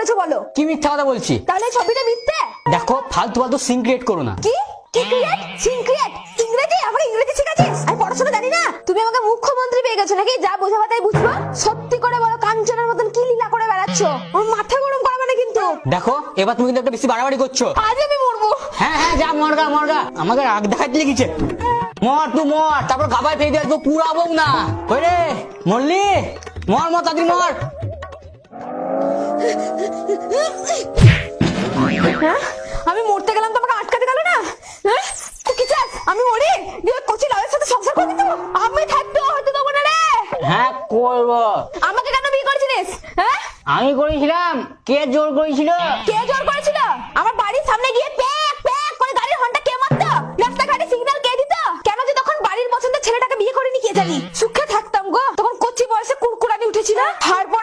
করেছো বলো? কি মিথ্যা কথা বলছি? তাহলে ছবিটা মিথ্যে? দেখো ফালতু ফালতু সিন ক্রিয়েট করো না। কি কি ক্রিয়েট? Scene create? ইংরেজি? আমাকে ইংরেজি শেখাচ্ছিস? আমি পড়াশোনা জানি না? তুমি আমাকে মুখ্যমন্ত্রী পেয়ে গেছো নাকি? যা বোঝাবা তাই বুঝবো। সত্যি করে বলো, কাঞ্চনের মতন কি লীলা করে বেড়াচ্ছ? আমার মাথা গরম করাবে না কিন্তু। দেখো এবার তুমি কিন্তু একটা বেশি বাড়াবাড়ি করছো। আজ আমি মরবো। হ্যাঁ হ্যাঁ যা মরগা মরগা, আমাকে রাগ দেখাতে লেগেছে। মর তুই মর, তারপর গাবায় ফেলে দিয়ে পুরাবো না। ওই রে মরলি, মর মর তাড়াতাড়ি মর। হ্যাঁ? আমি মরতে গেলাম তো আমাকে আটকাতে গেল না? হ্যাঁ? তুই কি চাস আমি মরি? দিয়ে কচি লাউয়ের সাথে সংসার করবি তো? আমি থাকতেও হতে দেবো না রে। হ্যাঁ করবো। আমাকে কেন বিয়ে করেছিলিস? হ্যাঁ? আমি করেছিলাম, কে জোর করেছিল? কে জোর করেছিল? আমার বাড়ির সামনে গিয়ে প্যাক প্যাক করে গাড়ির হর্নটা কে মারতো? রাস্তাঘাটে সিগন্যাল কে দিত? কেন যে তখন বাড়ির পছন্দের ছেলেটাকে বিয়ে করিনি কে জানি? সুখে থাকতাম গো, তখন কচি বয়সে কুড়কুড়ানি উঠেছিল। হায়